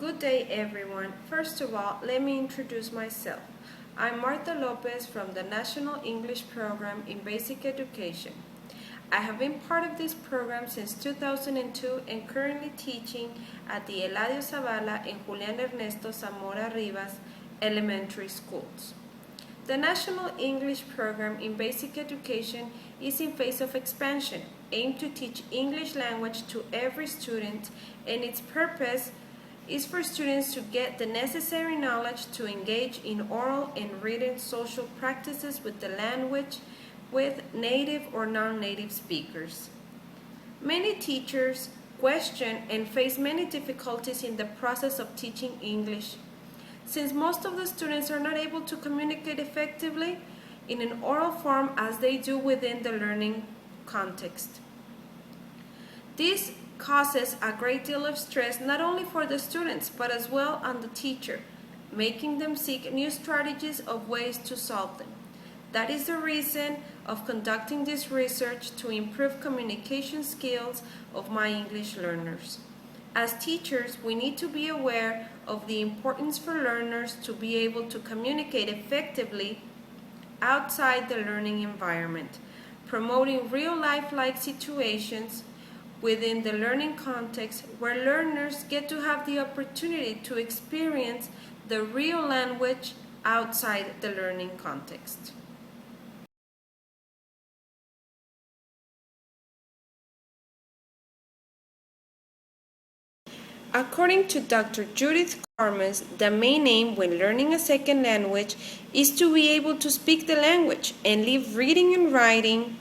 Good day, everyone. First of all, let me introduce myself. I'm Marta Lopez from the National English Program in Basic Education. I have been part of this program since 2002 and currently teaching at the Eladio Zavala and Julián Ernesto Zamora Rivas elementary schools. The National English Program in Basic Education is in phase of expansion, aimed to teach English language to every student, and its purpose is for students to get the necessary knowledge to engage in oral and written social practices with the language with native or non-native speakers. Many teachers question and face many difficulties in the process of teaching English, since most of the students are not able to communicate effectively in an oral form as they do within the learning context. This causes a great deal of stress not only for the students but as well on the teacher, making them seek new strategies of ways to solve them. That is the reason of conducting this research to improve communication skills of my English learners. As teachers, we need to be aware of the importance for learners to be able to communicate effectively outside the learning environment, promoting real-life-like situations within the learning context where learners get to have the opportunity to experience the real language outside the learning context. According to Dr. Judith Carmes, the main aim when learning a second language is to be able to speak the language and leave reading and writing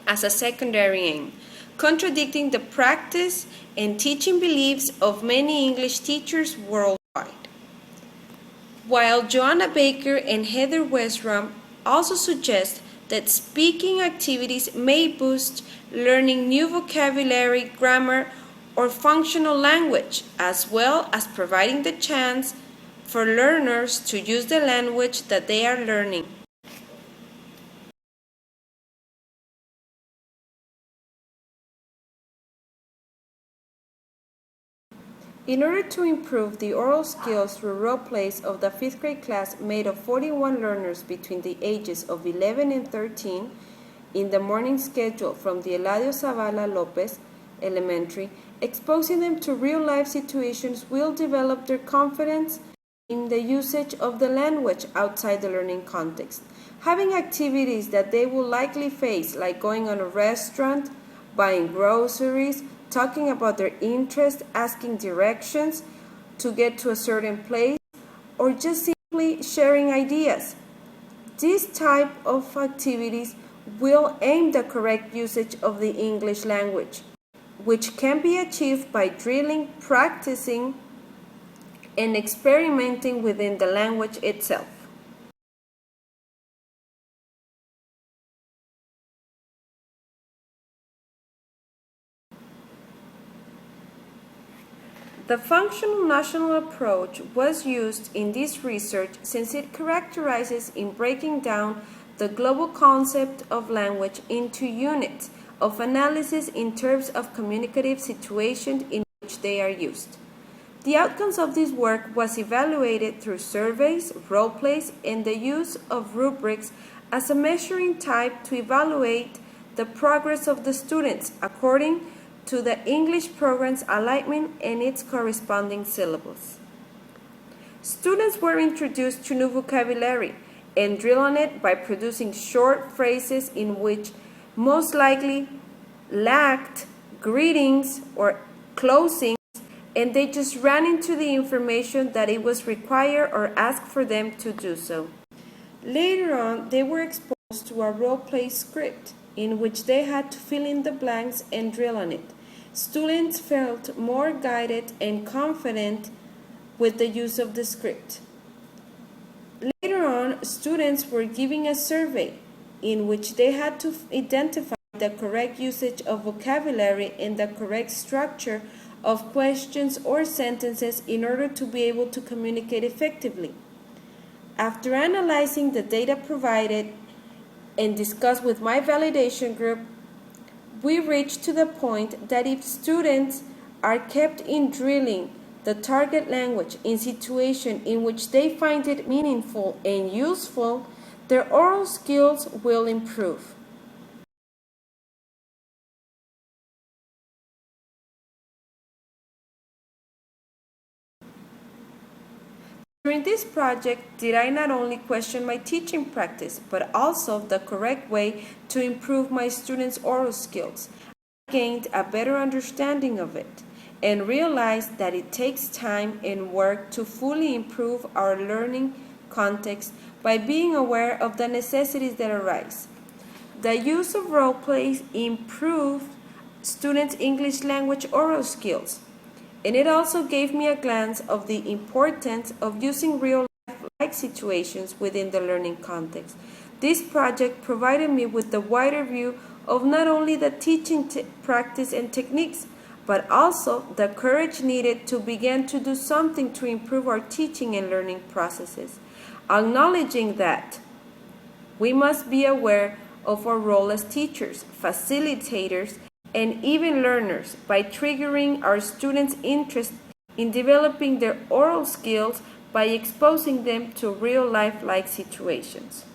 as a secondary aim, contradicting the practice and teaching beliefs of many English teachers worldwide. While Joanna Baker and Heather Westrom also suggest that speaking activities may boost learning new vocabulary, grammar, or functional language, as well as providing the chance for learners to use the language that they are learning. In order to improve the oral skills through role plays of the 5th grade class made of 41 learners between the ages of 11 and 13, in the morning schedule from the Eladio Zavala Lopez Elementary, exposing them to real-life situations will develop their confidence in the usage of the language outside the learning context. Having activities that they will likely face, like going on a restaurant, buying groceries, talking about their interest, asking directions to get to a certain place, or just simply sharing ideas. This type of activities will aim the correct usage of the English language, which can be achieved by drilling, practicing, and experimenting within the language itself. The functional national approach was used in this research since it characterizes in breaking down the global concept of language into units of analysis in terms of communicative situations in which they are used. The outcomes of this work was evaluated through surveys, role plays, and the use of rubrics as a measuring type to evaluate the progress of the students according to the English program's alignment and its corresponding syllables. Students were introduced to new vocabulary and drilled on it by producing short phrases in which most likely lacked greetings or closings, and they just ran into the information that it was required or asked for them to do so. Later on, they were exposed to a role-play script in which they had to fill in the blanks and drill on it. Students felt more guided and confident with the use of the script. Later on, students were given a survey in which they had to identify the correct usage of vocabulary and the correct structure of questions or sentences in order to be able to communicate effectively. After analyzing the data provided and discussed with my validation group, we reached to the point that if students are kept in drilling the target language in situations in which they find it meaningful and useful, their oral skills will improve. During this project, did I not only question my teaching practice, but also the correct way to improve my students' oral skills. I gained a better understanding of it and realized that it takes time and work to fully improve our learning context by being aware of the necessities that arise. The use of role plays improved students' English language oral skills, and it also gave me a glance of the importance of using real-life situations within the learning context. This project provided me with the wider view of not only the teaching practice and techniques, but also the courage needed to begin to do something to improve our teaching and learning processes, acknowledging that we must be aware of our role as teachers, facilitators, and even learners by triggering our students' interest in developing their oral skills by exposing them to real life-like situations.